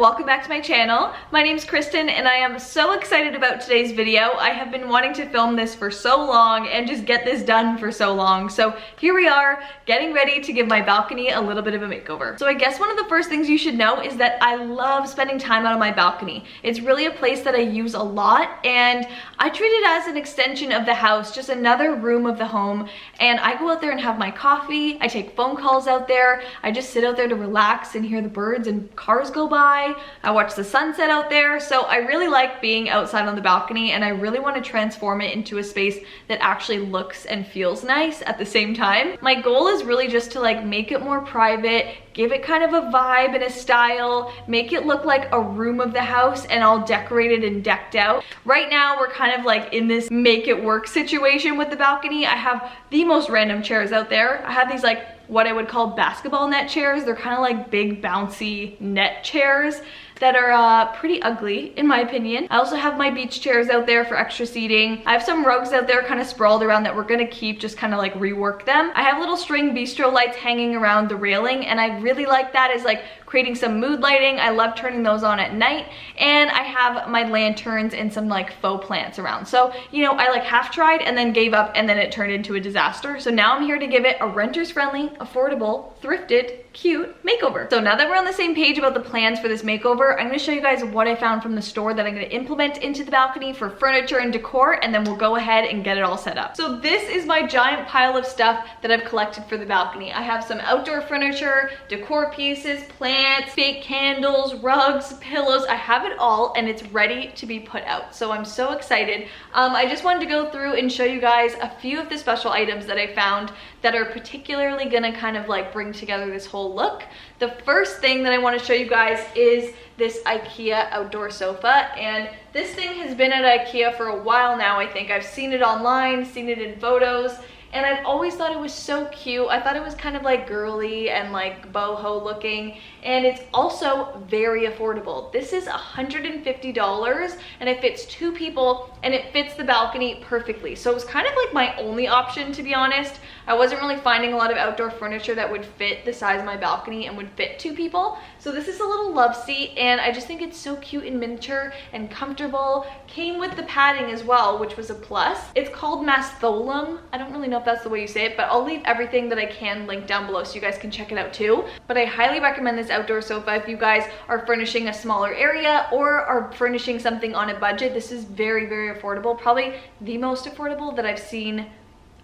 welcome back to my channel. My name's Kristen and I am so excited about today's video. I have been wanting to film this for so long and just get this done for so long. So here we are, getting ready to give my balcony a little bit of a makeover. So I guess one of the first things you should know is that I love spending time out on my balcony. It's really a place that I use a lot and I treat it as an extension of the house, just another room of the home. And I go out there and have my coffee, I take phone calls out there, I just sit out there to relax and hear the birds and cars go by. I watch the sunset out there. So I really like being outside on the balcony and I really want to transform it into a space that actually looks and feels nice at the same time. My goal is really just to like make it more private, give it kind of a vibe and a style, make it look like a room of the house and all decorated and decked out. Right now we're kind of like in this make it work situation with the balcony. I have the most random chairs out there. I have these like what I would call basketball net chairs. They're kind of like big bouncy net chairs that are pretty ugly in my opinion. I also have my beach chairs out there for extra seating. I have some rugs out there kind of sprawled around that we're gonna keep, just kind of like rework them. I have little string bistro lights hanging around the railing and I really like that as like creating some mood lighting. I love turning those on at night. And I have my lanterns and some like faux plants around. So, you know, I like half tried and then gave up and then it turned into a disaster. So now I'm here to give it a renters friendly, affordable, thrifted, cute makeover. So now that we're on the same page about the plans for this makeover, I'm gonna show you guys what I found from the store that I'm gonna implement into the balcony for furniture and decor, and then we'll go ahead and get it all set up. So this is my giant pile of stuff that I've collected for the balcony. I have some outdoor furniture, decor pieces, plants, fake candles, rugs, pillows. I have it all and it's ready to be put out. So I'm so excited. I just wanted to go through and show you guys a few of the special items that I found that are particularly gonna kind of like bring together this whole look. The first thing that I want to show you guys is this IKEA outdoor sofa, and this thing has been at IKEA for a while now. I think I've seen it online, seen it in photos, and I've always thought it was so cute. I thought it was kind of like girly and like boho looking, and it's also very affordable. This is $150 and it fits 2 people and it fits the balcony perfectly. So it was kind of like my only option, to be honest. I wasn't really finding a lot of outdoor furniture that would fit the size of my balcony and would fit 2 people. So this is a little love seat and I just think it's so cute and miniature and comfortable. Came with the padding as well, which was a plus. It's called Mastholum. I don't really know if that's the way you say it, but I'll leave everything that I can linked down below so you guys can check it out too. But I highly recommend this outdoor sofa if you guys are furnishing a smaller area or are furnishing something on a budget. This is very, very affordable. Probably the most affordable that I've seen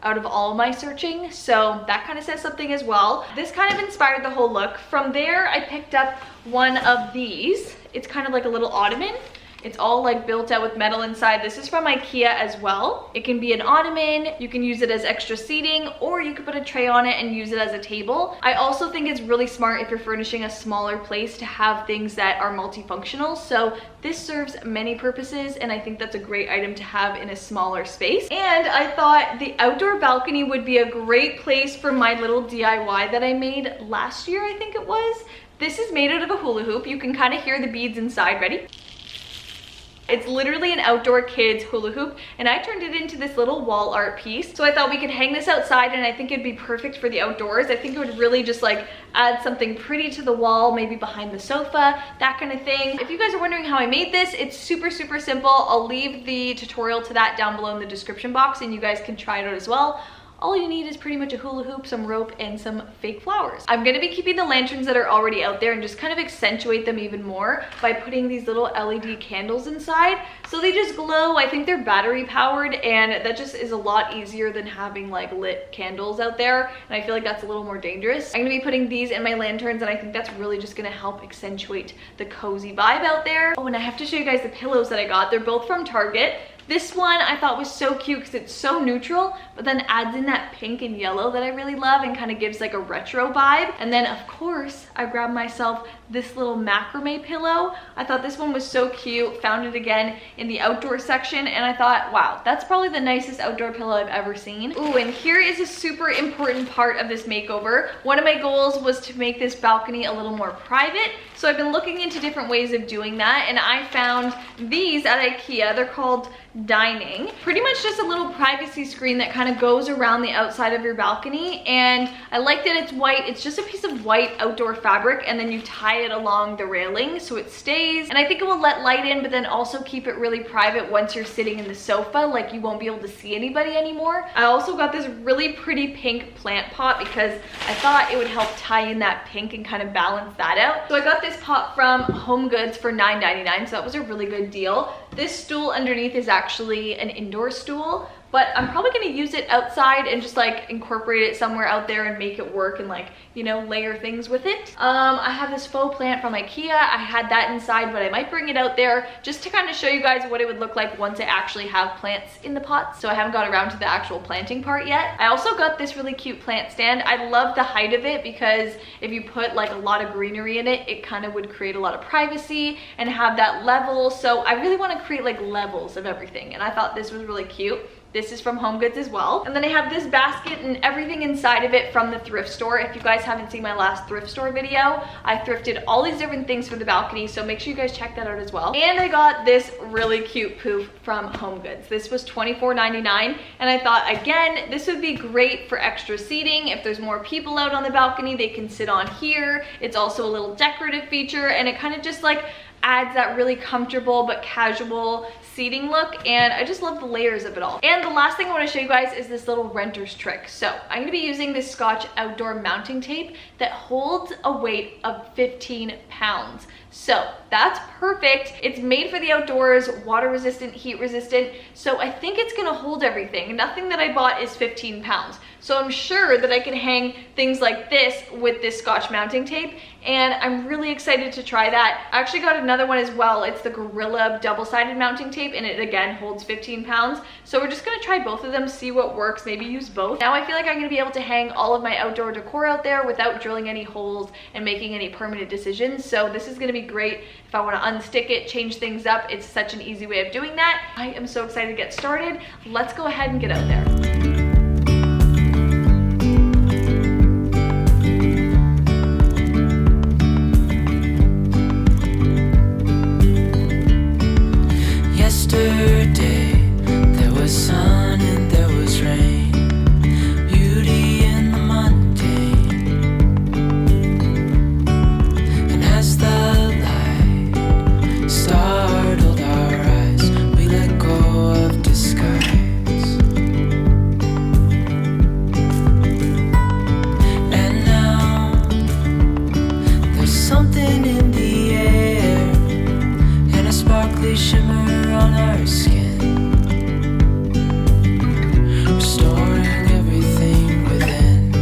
out of all my searching, so that kind of says something as well. This kind of inspired the whole look. From there, I picked up one of these. It's kind of like a little ottoman. It's all like built out with metal inside. This is from IKEA as well. It can be an ottoman, you can use it as extra seating, or you could put a tray on it and use it as a table. I also think it's really smart if you're furnishing a smaller place to have things that are multifunctional. So this serves many purposes and I think that's a great item to have in a smaller space. And I thought the outdoor balcony would be a great place for my little DIY that I made last year, I think it was. This is made out of a hula hoop. You can kind of hear the beads inside. Ready? It's literally an outdoor kids hula hoop and I turned it into this little wall art piece. So I thought we could hang this outside and I think it'd be perfect for the outdoors. I think it would really just like add something pretty to the wall, maybe behind the sofa, that kind of thing. If you guys are wondering how I made this, it's super, super simple. I'll leave the tutorial to that down below in the description box and you guys can try it out as well. All you need is pretty much a hula hoop, some rope, and some fake flowers. I'm gonna be keeping the lanterns that are already out there and just kind of accentuate them even more by putting these little LED candles inside. So they just glow. I think they're battery powered and that just is a lot easier than having like lit candles out there. And I feel like that's a little more dangerous. I'm gonna be putting these in my lanterns and I think that's really just gonna help accentuate the cozy vibe out there. Oh, and I have to show you guys the pillows that I got. They're both from Target. This one I thought was so cute because it's so neutral, but then adds in that pink and yellow that I really love and kind of gives like a retro vibe. And then of course, I grabbed myself this little macrame pillow. I thought this one was so cute, found it again in the outdoor section, and I thought, wow, that's probably the nicest outdoor pillow I've ever seen. Ooh, and here is a super important part of this makeover. One of my goals was to make this balcony a little more private, so I've been looking into different ways of doing that, and I found these at IKEA. They're called dining. Pretty much just a little privacy screen that kind of goes around the outside of your balcony, and I like that it's white. It's just a piece of white outdoor fabric, and then you tie it along the railing so it stays, and I think it will let light in, but then also keep it really private once you're sitting in the sofa. Like, you won't be able to see anybody anymore. I also got this really pretty pink plant pot because I thought it would help tie in that pink and kind of balance that out. So I got this pot from Home Goods for $9.99, so that was a really good deal. This stool underneath is actually an indoor stool, but I'm probably gonna use it outside and just like incorporate it somewhere out there and make it work and like, you know, layer things with it. I have this faux plant from IKEA. I had that inside, but I might bring it out there just to kind of show you guys what it would look like once I actually have plants in the pots. So I haven't got around to the actual planting part yet. I also got this really cute plant stand. I love the height of it because if you put like a lot of greenery in it, it kind of would create a lot of privacy and have that level. So I really want to create like levels of everything, and I thought this was really cute. This is from Home Goods as well. And then I have this basket and everything inside of it from the thrift store. If you guys haven't seen my last thrift store video, I thrifted all these different things for the balcony, so make sure you guys check that out as well. And I got this really cute poof from Home Goods. This was $24.99, and I thought, again, this would be great for extra seating. If there's more people out on the balcony, they can sit on here. It's also a little decorative feature, and it kind of just like adds that really comfortable but casual seating look, and I just love the layers of it all. And the last thing I want to show you guys is this little renter's trick. So I'm going to be using this Scotch outdoor mounting tape that holds a weight of 15 pounds. So that's perfect. It's made for the outdoors, water resistant, heat resistant. So I think it's gonna hold everything. Nothing that I bought is 15 pounds. So I'm sure that I can hang things like this with this Scotch mounting tape, and I'm really excited to try that. I actually got another one as well. It's the Gorilla double-sided mounting tape, and it again holds 15 pounds. So we're just gonna try both of them, see what works, maybe use both. Now I feel like I'm gonna be able to hang all of my outdoor decor out there without drilling any holes and making any permanent decisions. So this is gonna be great if I want to unstick it, change things up. It's such an easy way of doing that. I am so excited to get started. Let's go ahead and get out there. Yesterday there was sun and there was rain, beauty in the mundane, and as the light startled our eyes, we let go of disguise. And now there's something in the air and a sparkly shimmer on our skin, restoring everything within.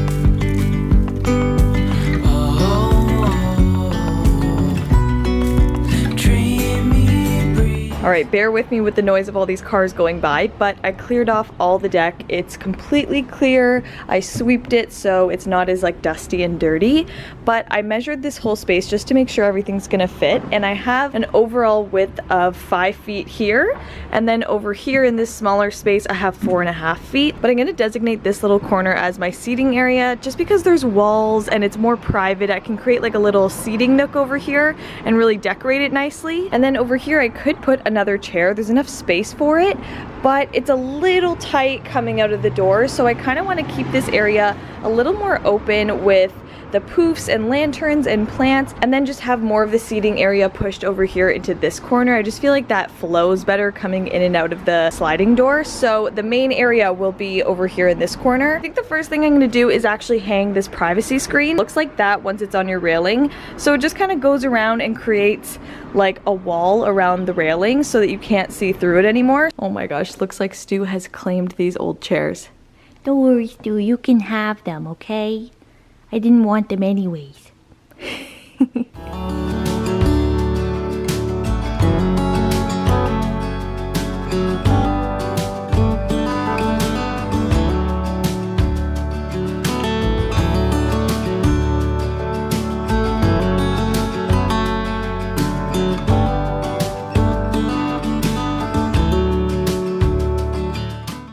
Dreamy breeze. All right, bear with me with the noise of all these cars going by, but I cleared off all the deck. It's completely clear. I sweeped it so it's not as like dusty and dirty, but I measured this whole space just to make sure everything's gonna fit, and I have an overall width of 5 feet here, and then over here in this smaller space I have 4.5 feet, but I'm gonna designate this little corner as my seating area just because there's walls and it's more private. I can create like a little seating nook over here and really decorate it nicely. And then over here I could put another chair. There's enough space for it, but it's a little tight coming out of the door, so I kind of want to keep this area a little more open with the poofs and lanterns and plants, and then just have more of the seating area pushed over here into this corner. I just feel like that flows better coming in and out of the sliding door. So the main area will be over here in this corner. I think the first thing I'm gonna do is actually hang this privacy screen. Looks like that once it's on your railing. So it just kind of goes around and creates like a wall around the railing so that you can't see through it anymore. Oh my gosh, looks like Stu has claimed these old chairs. Don't worry, Stu, you can have them, okay? I didn't want them anyways.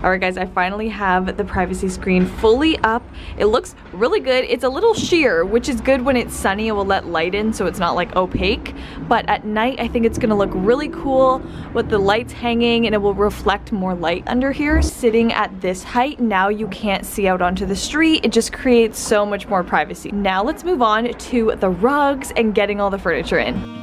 All right guys, I finally have the privacy screen fully up. It looks really good. It's a little sheer, which is good when it's sunny. It will let light in so it's not like opaque. But at night, I think it's gonna look really cool with the lights hanging, and it will reflect more light under here. Sitting at this height, now you can't see out onto the street. It just creates so much more privacy. Now let's move on to the rugs and getting all the furniture in.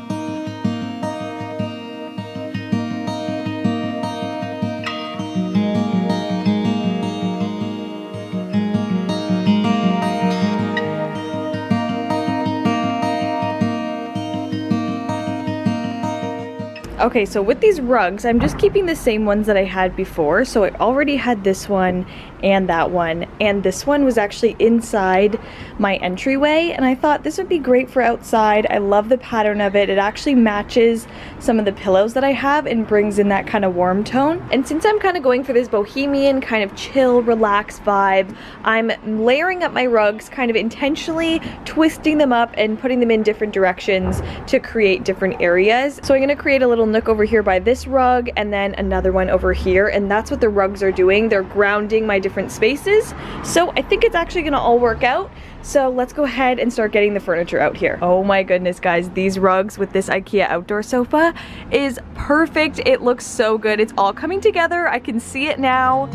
Okay, so with these rugs, I'm just keeping the same ones that I had before. So I already had this one and that one, and this one was actually inside my entryway, and I thought this would be great for outside. I love the pattern of it. It actually matches some of the pillows that I have and brings in that kind of warm tone. And since I'm kind of going for this bohemian kind of chill, relaxed vibe, I'm layering up my rugs, kind of intentionally twisting them up and putting them in different directions to create different areas. So I'm gonna create a little nook over here by this rug and then another one over here, and that's what the rugs are doing. They're grounding my different spaces. So I think it's actually gonna all work out. So let's go ahead and start getting the furniture out here. Oh my goodness, guys, these rugs with this IKEA outdoor sofa is perfect. It looks so good. It's all coming together. I can see it now.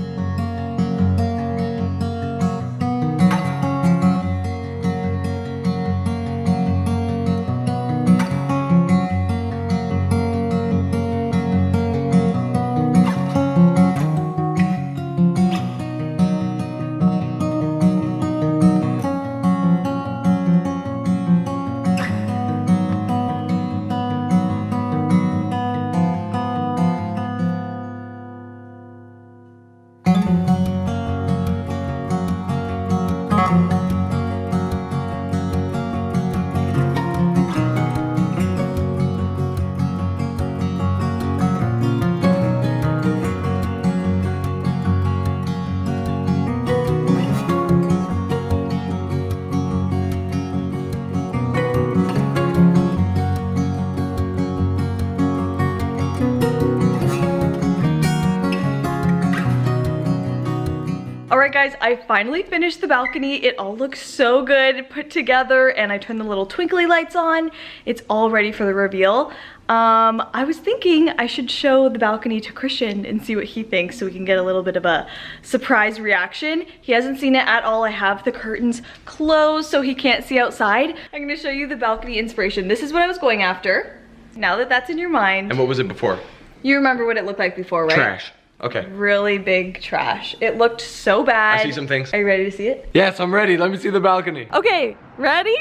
Alright guys, I finally finished the balcony. It all looks so good put together, and I turned the little twinkly lights on. It's all ready for the reveal. I was thinking I should show the balcony to Christian and see what he thinks so we can get a little bit of a surprise reaction. He hasn't seen it at all. I have the curtains closed so he can't see outside. I'm gonna show you the balcony inspiration. This is what I was going after. Now that that's in your mind. And what was it before? You remember what it looked like before, right? Trash. Okay. Really big trash. It looked so bad. I see some things. Are you ready to see it? Yes, I'm ready. Let me see the balcony. Okay, ready?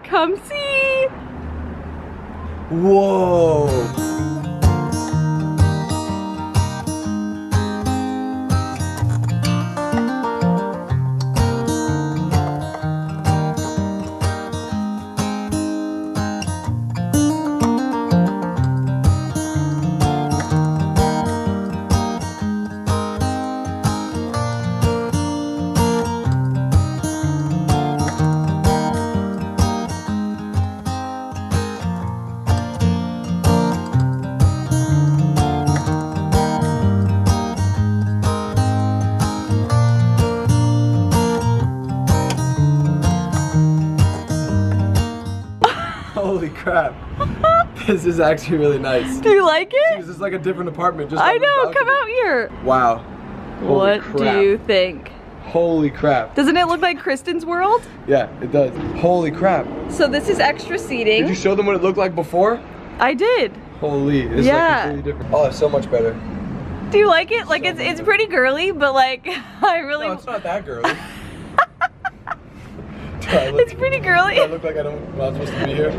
Come see. Whoa. Holy crap. This is actually really nice. Do you like it? This is like a different apartment. Just I know, come out here. Wow. Holy What crap. do you think? Holy crap. Doesn't it look like Kristen's world? Yeah, it does. Holy crap. So this is extra seating. Did you show them what it looked like before? I did. Holy, this Yeah. is like completely different. Oh, it's so much better. Do you like it? Like it's pretty girly, but like I really No, it's not that girly. It's pretty girly. Do I look like I'm not supposed to be here?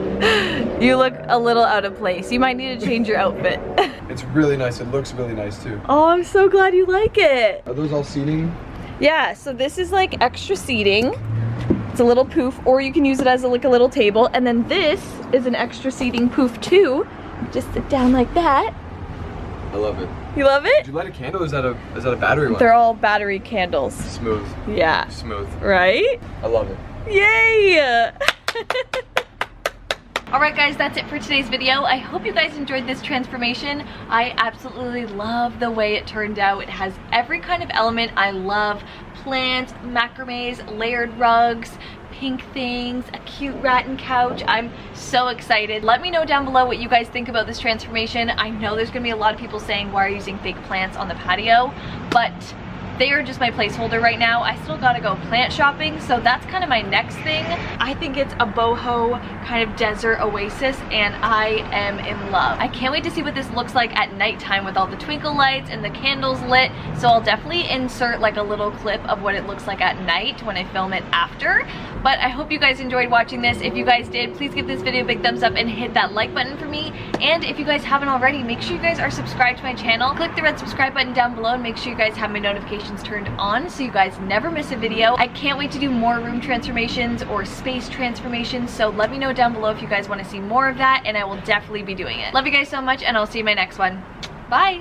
You look a little out of place. You might need to change your outfit. It's really nice. It looks really nice too. Oh, I'm so glad you like it. Are those all seating? Yeah, so this is like extra seating. It's a little poof, or you can use it as like a little table. And then this is an extra seating poof too. Just sit down like that. I love it. You love it? Did you light a candle? Or is that a battery one? They're all battery candles. Smooth. Yeah. Smooth. Right? I love it. Yay! Alright guys, that's it for today's video. I hope you guys enjoyed this transformation. I absolutely love the way it turned out. It has every kind of element I love. Plants, macrames, layered rugs, pink things, a cute rattan couch. I'm so excited. Let me know down below what you guys think about this transformation. I know there's gonna be a lot of people saying why are you using fake plants on the patio, but they are just my placeholder right now. I still gotta go plant shopping, so that's kind of my next thing. I think it's a boho kind of desert oasis, and I am in love. I can't wait to see what this looks like at nighttime with all the twinkle lights and the candles lit, so I'll definitely insert like a little clip of what it looks like at night when I film it after. But I hope you guys enjoyed watching this. If you guys did, please give this video a big thumbs up and hit that like button for me. And if you guys haven't already, make sure you guys are subscribed to my channel. Click the red subscribe button down below and make sure you guys have my notifications turned on so you guys never miss a video. I can't wait to do more room transformations or space transformations, so let me know down below if you guys want to see more of that, and I will definitely be doing it. Love you guys so much, and I'll see you in my next one. Bye!